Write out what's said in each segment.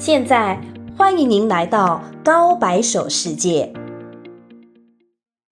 现在欢迎您来到高白手世界。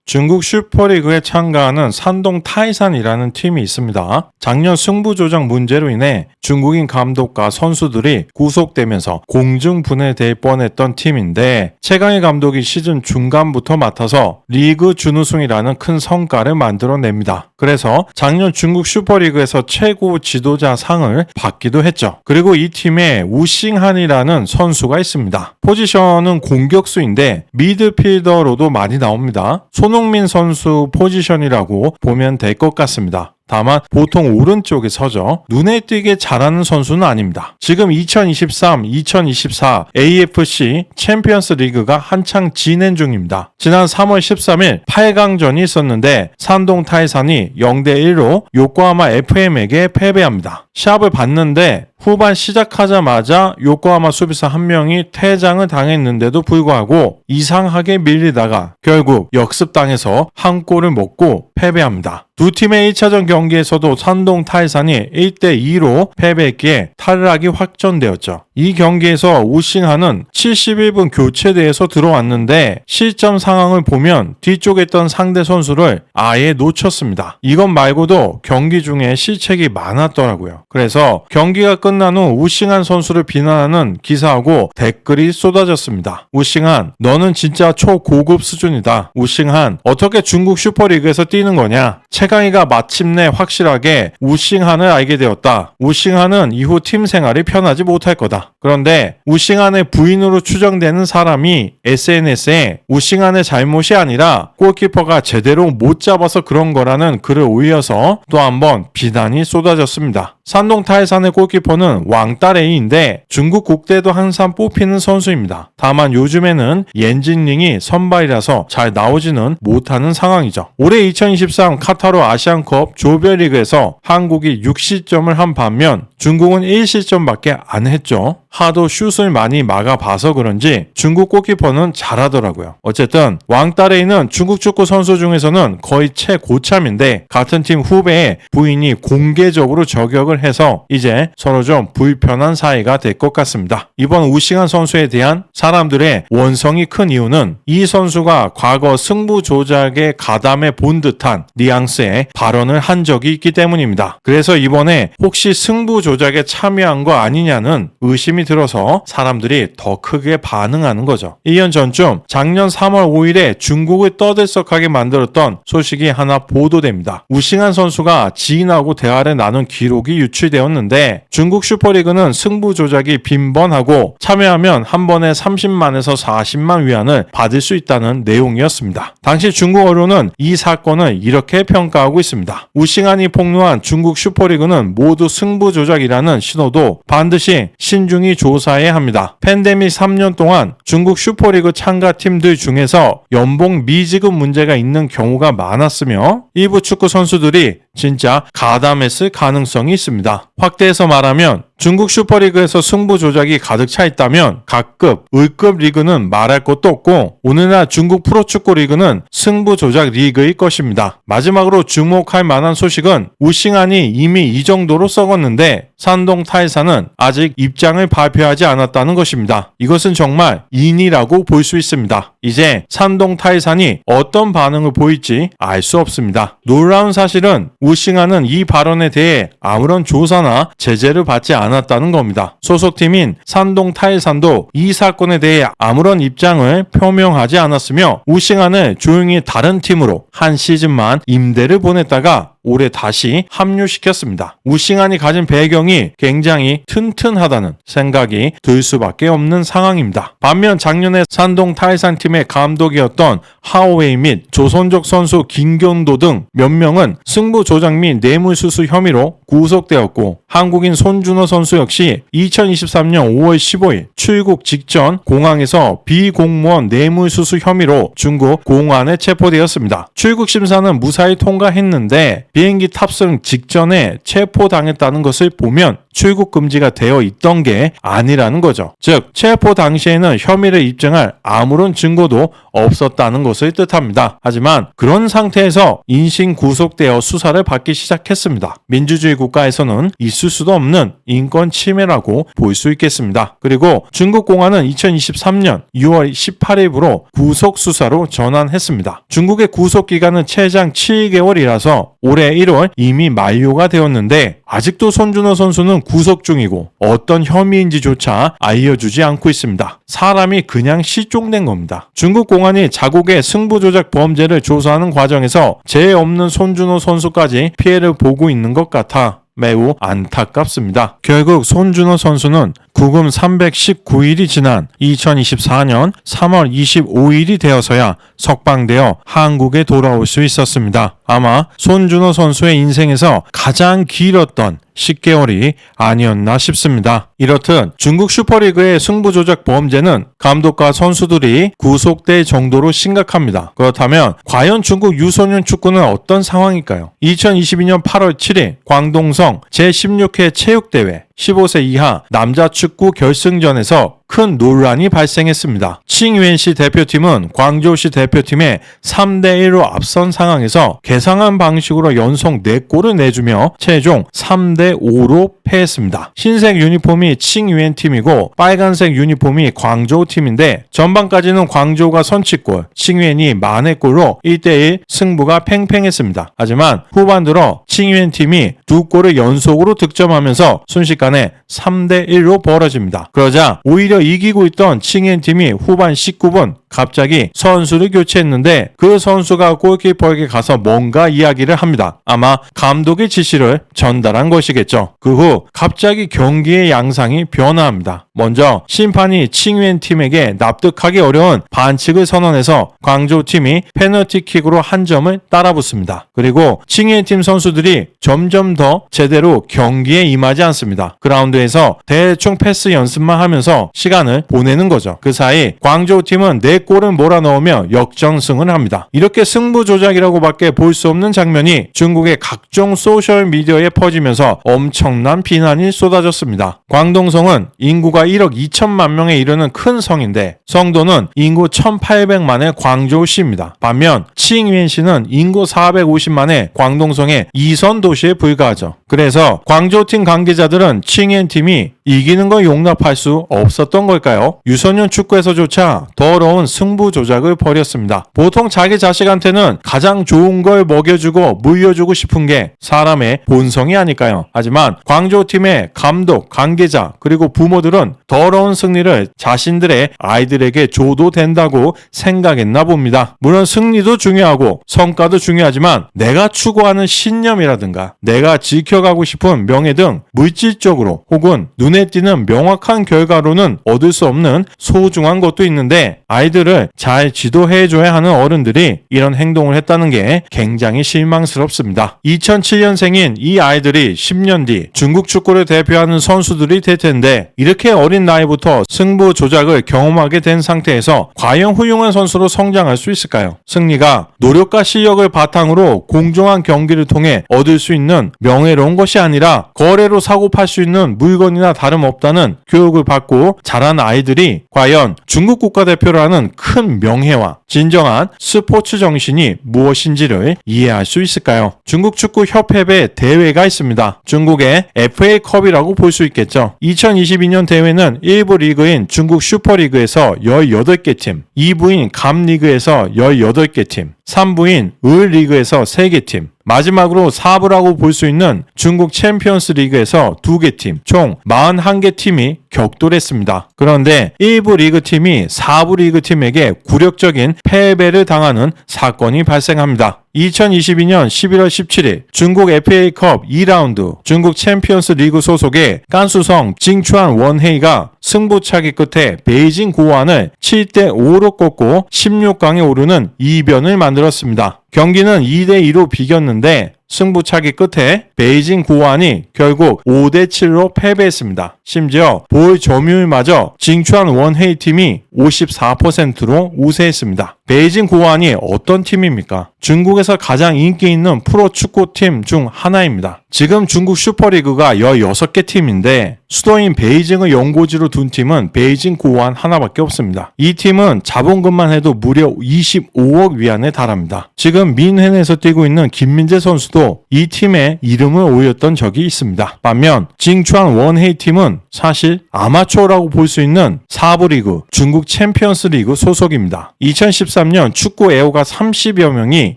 중국 슈퍼리그에 참가하는 산동 타이산이라는 팀이 있습니다. 작년 승부 조작 문제로 인해 중국인 감독과 선수들이 구속되면서 공중분해될 뻔했던 팀인데 최강희 감독이 시즌 중간부터 맡아서 리그 준우승이라는 큰 성과를 만들어냅니다. 그래서 작년 중국 슈퍼리그에서 최고 지도자 상을 받기도 했죠. 그리고 이 팀에 우싱한이라는 선수가 있습니다. 포지션은 공격수인데 미드필더로도 많이 나옵니다. 손흥민 선수 포지션이라고 보면 될 것 같습니다. 다만 보통 오른쪽에 서죠. 눈에 띄게 잘하는 선수는 아닙니다. 지금 2023-2024 AFC 챔피언스 리그가 한창 진행 중입니다. 지난 3월 13일 8강전이 있었는데 산동 타이산이 0대1로 요코하마 FM에게 패배합니다. 시합을 봤는데 후반 시작하자마자 요코하마 수비수 한 명이 퇴장을 당했는데도 불구하고 이상하게 밀리다가 결국 역습당해서 한 골을 먹고 패배합니다. 두 팀의 1차전 경기에서도 산동 타이산이 1대2로 패배했기에 탈락이 확정되었죠. 이 경기에서 우싱한은 71분 교체대에서 들어왔는데 실점 상황을 보면 뒤쪽에 있던 상대 선수를 아예 놓쳤습니다. 이것 말고도 경기 중에 실책이 많았더라고요. 그래서 경기가 끝난 후 우싱한 선수를 비난하는 기사하고 댓글이 쏟아졌습니다. 우싱한, 너는 진짜 초고급 수준이다. 우싱한, 어떻게 중국 슈퍼리그에서 뛰는 거냐? 최강희가 마침내 확실하게 우싱한을 알게 되었다. 우싱한은 이후 팀 생활이 편하지 못할 거다. 그런데 우싱한의 부인으로 추정되는 사람이 SNS에 우싱한의 잘못이 아니라 골키퍼가 제대로 못 잡아서 그런 거라는 글을 올려서 또 한번 비난이 쏟아졌습니다. 산동 타이산의 골키퍼는 왕따레이인데 중국 국대도 항상 뽑히는 선수입니다. 다만 요즘에는 옌진링이 선발이라서 잘 나오지는 못하는 상황이죠. 올해 2023 카타르 아시안컵 조별리그에서 한국이 6실점을 한 반면 중국은 1실점밖에 안 했죠. 하도 슛을 많이 막아봐서 그런지 중국 골키퍼는 잘하더라고요. 어쨌든 왕따레이는 중국 축구 선수 중에서는 거의 최고참인데 같은 팀 후배의 부인이 공개적으로 저격을 해서 이제 서로 좀 불편한 사이가 될 것 같습니다. 이번 우싱한 선수에 대한 사람들의 원성이 큰 이유는 이 선수가 과거 승부 조작에 가담해 본 듯한 뉘앙스의 발언을 한 적이 있기 때문입니다. 그래서 이번에 혹시 승부 조작에 참여한 거 아니냐는 의심이 들어서 사람들이 더 크게 반응하는 거죠. 1년 전쯤 작년 3월 5일에 중국을 떠들썩하게 만들었던 소식이 하나 보도됩니다. 우싱한 선수가 지인하고 대화를 나눈 기록이 유출되었는데 중국 슈퍼리그는 승부 조작이 빈번하고 참여하면 한 번에 30만에서 40만 위안을 받을 수 있다는 내용이었습니다. 당시 중국 언론은 이 사건을 이렇게 평가하고 있습니다. 우싱한이 폭로한 중국 슈퍼리그는 모두 승부 조작이라는 신호도 반드시 신중히 조사해야 합니다. 팬데믹 3년 동안 중국 슈퍼리그 참가팀들 중에서 연봉 미지급 문제가 있는 경우가 많았으며 일부 축구 선수들이 진짜 가담했을 가능성이 있습니다. 확대해서 말하면 중국 슈퍼리그에서 승부 조작이 가득 차 있다면 각급, 을급 리그는 말할 것도 없고 오늘날 중국 프로축구 리그는 승부 조작 리그일 것입니다. 마지막으로 주목할 만한 소식은 우싱한이 이미 이 정도로 썩었는데 산동 타이산은 아직 입장을 발표하지 않았다는 것입니다. 이것은 정말 인이라고 볼 수 있습니다. 이제 산동 타이산이 어떤 반응을 보일지 알 수 없습니다. 놀라운 사실은 우싱한은 이 발언에 대해 아무런 조사나 제재를 받지 않았다는 겁니다. 소속팀인 산동 타이산도 이 사건에 대해 아무런 입장을 표명하지 않았으며 우싱한을 조용히 다른 팀으로 한 시즌만 임대를 보냈다가 올해 다시 합류시켰습니다. 우싱한이 가진 배경이 굉장히 튼튼하다는 생각이 들 수밖에 없는 상황입니다. 반면 작년에 산동 타이산 팀의 감독이었던 하오웨이 및 조선족 선수 김경도 등 몇 명은 승부 조작 및 뇌물수수 혐의로 구속되었고 한국인 손준호 선수 역시 2023년 5월 15일 출국 직전 공항에서 비공무원 뇌물수수 혐의로 중국 공안에 체포되었습니다. 출국 심사는 무사히 통과했는데 비행기 탑승 직전에 체포당했다는 것을 보면 출국 금지가 되어 있던 게 아니라는 거죠. 즉 체포 당시에는 혐의를 입증할 아무런 증거도 없었다는 것을 뜻합니다. 하지만 그런 상태에서 인신 구속되어 수사를 받기 시작했습니다. 민주주의 국가에서는 있을 수도 없는 인권 침해라고 볼 수 있겠습니다. 그리고 중국 공안은 2023년 6월 18일부로 구속 수사로 전환했습니다. 중국의 구속 기간은 최장 7개월이라서 올해 1월 이미 만료가 되었는데 아직도 손준호 선수는 구속 중이고 어떤 혐의인지조차 알려주지 않고 있습니다. 사람이 그냥 실종된 겁니다. 중국 공안이 자국의 승부 조작 범죄를 조사하는 과정에서 죄 없는 손준호 선수까지 피해를 보고 있는 것 같아 매우 안타깝습니다. 결국 손준호 선수는 구금 319일이 지난 2024년 3월 25일이 되어서야 석방되어 한국에 돌아올 수 있었습니다. 아마 손준호 선수의 인생에서 가장 길었던 10개월이 아니었나 싶습니다. 이렇듯 중국 슈퍼리그의 승부 조작 범죄는 감독과 선수들이 구속될 정도로 심각합니다. 그렇다면 과연 중국 유소년 축구는 어떤 상황일까요? 2022년 8월 7일 광동성 제16회 체육대회 15세 이하 남자 축구 결승전에서 큰 논란이 발생했습니다. 칭유엔시 대표팀은 광저우시 대표팀에 3대1로 앞선 상황에서 계상한 방식으로 연속 4골을 내주며 최종 3대5로 패했습니다. 흰색 유니폼이 칭유엔 팀이고 빨간색 유니폼이 광저우 팀인데 전반까지는 광저우가 선취골, 칭유엔이 만회골로 1대1 승부가 팽팽했습니다. 하지만 후반 들어 칭유엔 팀이 2골을 연속으로 득점하면서 순식간에 3대1로 벌어집니다. 그러자 오히려 이기고 있던 칭엔 팀이 후반 19분 갑자기 선수를 교체했는데 그 선수가 골키퍼에게 가서 뭔가 이야기를 합니다. 아마 감독의 지시를 전달한 것이겠죠. 그 후 갑자기 경기의 양상이 변화합니다. 먼저 심판이 칭엔 팀에게 납득하기 어려운 반칙을 선언해서 광저우 팀이 페널티킥으로 한 점을 따라붙습니다. 그리고 칭엔 팀 선수들이 점점 더 제대로 경기에 임하지 않습니다. 그라운드에서 대충 패스 연습만 하면서 시간을 보내는 거죠. 그 사이 광저우 팀은 4골을 몰아넣으며 역전승을 합니다. 이렇게 승부 조작이라고밖에 볼 수 없는 장면이 중국의 각종 소셜미디어에 퍼지면서 엄청난 비난이 쏟아졌습니다. 광동성은 인구가 1억 2천만 명에 이르는 큰 성인데 성도는 인구 1,800만의 광저우시입니다. 반면 칭유엔시는 인구 450만의 광동성의 2선 도시에 불과하죠. 그래서 광저우팀 관계자들은 칭엔팀이 이기는 걸 용납할 수 없었던 걸까요? 유소년 축구에서조차 더러운 승부 조작을 벌였습니다. 보통 자기 자식한테는 가장 좋은 걸 먹여주고 물려주고 싶은 게 사람의 본성이 아닐까요? 하지만 광저우팀의 감독, 관계자, 그리고 부모들은 더러운 승리를 자신들의 아이들에게 줘도 된다고 생각했나 봅니다. 물론 승리도 중요하고 성과도 중요하지만 내가 추구하는 신념이라든가 내가 지켜가고 싶은 명예 등 물질적으로 혹은 눈에 띄는 명확한 결과로는 얻을 수 없는 소중한 것도 있는데 아이들을 잘 지도해줘야 하는 어른들이 이런 행동을 했다는 게 굉장히 실망스럽습니다. 2007년생인 이 아이들이 10년 뒤 중국 축구를 대표하는 선수들이 될 텐데 이렇게 어린 나이부터 승부 조작을 경험하게 된 상태에서 과연 훌륭한 선수로 성장할 수 있을까요? 승리가 노력과 실력을 바탕으로 공정한 경기를 통해 얻을 수 있는 명예로운 것이 아니라 거래로 사고 팔 수 있는 물건이나 다름없다는 교육을 받고 자란 아이들이 과연 중국 국가대표라는 큰 명예와 진정한 스포츠 정신이 무엇인지를 이해할 수 있을까요? 중국 축구 협회의 대회가 있습니다. 중국의 FA컵이라고 볼 수 있겠죠. 2022년 대회는 1부 리그인 중국 슈퍼리그에서 18개 팀, 2부인 감리그에서 18개 팀, 3부인 을리그에서 3개 팀, 마지막으로 4부라고 볼 수 있는 중국 챔피언스 리그에서 2개 팀, 총 41개 팀이 격돌했습니다. 그런데 1부 리그 팀이 4부 리그 팀에게 굴욕적인 패배를 당하는 사건이 발생합니다. 2022년 11월 17일 중국 FA컵 2라운드 중국 챔피언스 리그 소속의 깐수성 징추안 원헤이가 승부차기 끝에 베이징 고안을 7대5로 꺾고 16강에 오르는 이변을 만들었습니다. 경기는 2대2로 비겼는데 승부차기 끝에 베이징 고안이 결국 5대7로 패배했습니다. 심지어 볼 점유율마저 징추안 원헤이팀이 54%로 우세했습니다. 베이징 고안이 어떤 팀입니까? 중국에서 가장 인기 있는 프로축구팀 중 하나입니다. 지금 중국 슈퍼리그가 16개 팀인데 수도인 베이징을 연고지로 둔 팀은 베이징 고안 하나밖에 없습니다. 이 팀은 자본금만 해도 무려 25억 위안에 달합니다. 지금 민헨에서 뛰고 있는 김민재 선수도 이 팀에 이름을 올렸던 적이 있습니다. 반면 징추안 원헤이 팀은 사실 아마추어라고 볼 수 있는 4부 리그, 중국 챔피언스 리그 소속입니다. 2013년 축구 애호가 30여 명이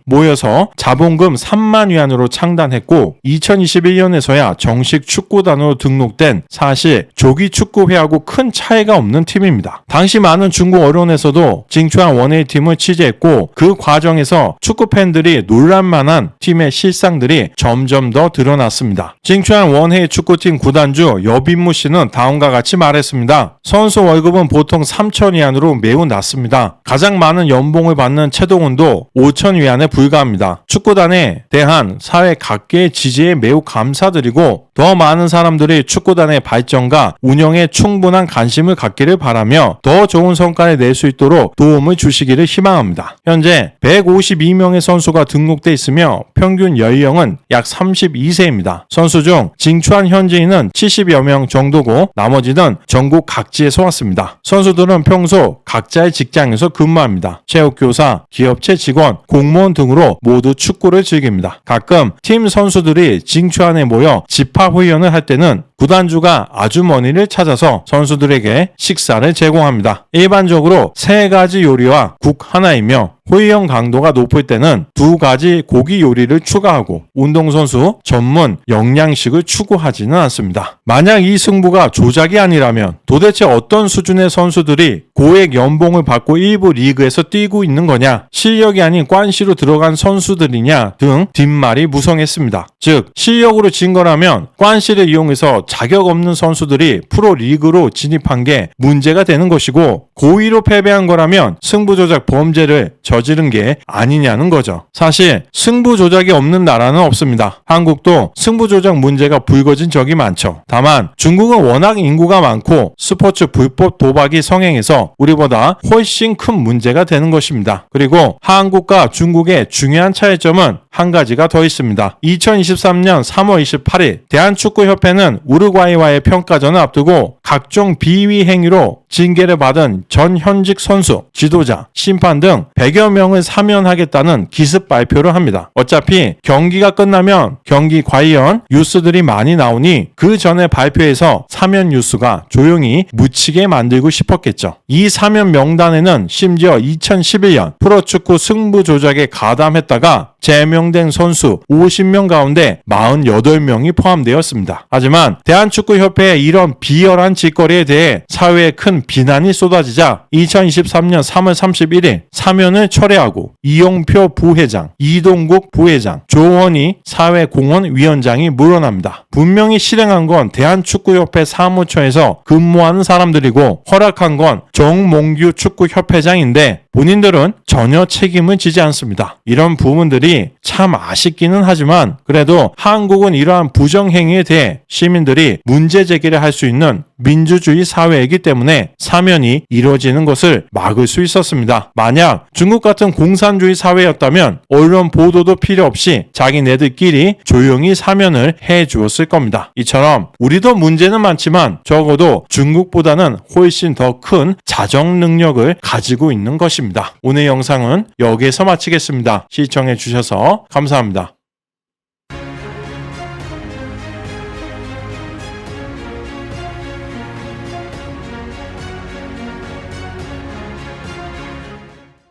모여서 자본금 3만 위안으로 창단했고 2021년에서야 정식 축구단으로 등록된 사실 조기 축구회하고 큰 차이가 없는 팀입니다. 당시 많은 중국 언론에서도 징추안 원헤이 팀을 취재했고 그 과정에서 축구 팬들이 놀랄만한 팀의 실상들이 점점 더 드러났습니다. 징추안 원헤이 축구팀 구단주 여빈무 씨는 다음과 같이 말했습니다. 선수 월급은 보통 3천 위안으로 매우 낮습니다. 가장 많은 연봉을 받는 최동훈도 5천 위안에 불과합니다. 축구단에 대한 사회 각계의 지지에 매우 감사드리고 더 많은 사람들이 축구단의 발전과 운영에 충분한 관심을 갖기를 바라며 더 좋은 성과를 낼 수 있도록 도움을 주시기를 희망합니다. 현재 152명의 선수가 등록돼 있으며 평균 연령은 약 32세입니다. 선수 중 징추안 현지인은 70여 명 정도고 나머지는 전국 각지에서 왔습니다. 선수들은 평소 각자의 직장에서 근무합니다. 체육교사, 기업체 직원, 공무원 등으로 모두 축구를 즐깁니다. 가끔 팀 선수들이 징추안에 모여 집합훈련을 할 때는 구단주가 아주머니를 찾아서 선수들에게 식사를 제공합니다. 일반적으로 3가지 요리와 국 하나이며 호의형 강도가 높을 때는 2가지 고기 요리를 추가하고 운동선수 전문 영양식을 추구하지는 않습니다. 만약 이 승부가 조작이 아니라면 도대체 어떤 수준의 선수들이 고액 연봉을 받고 일부 리그에서 뛰고 있는 거냐, 실력이 아닌 관시로 들어간 선수들이냐 등 뒷말이 무성했습니다. 즉 실력으로 진 거라면 관시를 이용해서 자격 없는 선수들이 프로리그로 진입한 게 문제가 되는 것이고 고의로 패배한 거라면 승부 조작 범죄를 저지른 게 아니냐는 거죠. 사실 승부 조작이 없는 나라는 없습니다. 한국도 승부 조작 문제가 불거진 적이 많죠. 다만 중국은 워낙 인구가 많고 스포츠 불법 도박이 성행해서 우리보다 훨씬 큰 문제가 되는 것입니다. 그리고 한국과 중국의 중요한 차이점은 한 가지가 더 있습니다. 2023년 3월 28일 대한축구협회는 우루과이와의 평가전을 앞두고 각종 비위 행위로 징계를 받은 전 현직 선수, 지도자, 심판 등 100여 명을 사면하겠다는 기습 발표를 합니다. 어차피 경기가 끝나면 경기 관련 뉴스들이 많이 나오니 그 전에 발표해서 사면 뉴스가 조용히 묻히게 만들고 싶었겠죠. 이 사면 명단에는 심지어 2011년 프로축구 승부 조작에 가담했다가 제명된 선수 50명 가운데 48명이 포함되었습니다. 하지만 대한축구협회의 이런 비열한 짓거리에 대해 사회에 큰 비난이 쏟아지자 2023년 3월 31일 사면을 철회하고 이용표 부회장, 이동국 부회장, 조원희 사회공헌위원장이 물러납니다. 분명히 실행한 건 대한축구협회 사무처에서 근무하는 사람들이고 허락한 건 정몽규 축구협회장인데 본인들은 전혀 책임을 지지 않습니다. 이런 부분들이 참 아쉽기는 하지만 그래도 한국은 이러한 부정행위에 대해 시민들이 문제 제기를 할 수 있는 민주주의 사회이기 때문에 사면이 이루어지는 것을 막을 수 있었습니다. 만약 중국 같은 공산주의 사회였다면 언론 보도도 필요 없이 자기네들끼리 조용히 사면을 해 주었을 겁니다. 이처럼 우리도 문제는 많지만 적어도 중국보다는 훨씬 더 큰 자정 능력을 가지고 있는 것입니다. 오늘 영상은 여기에서 마치겠습니다. 시청해 주셔서 감사합니다.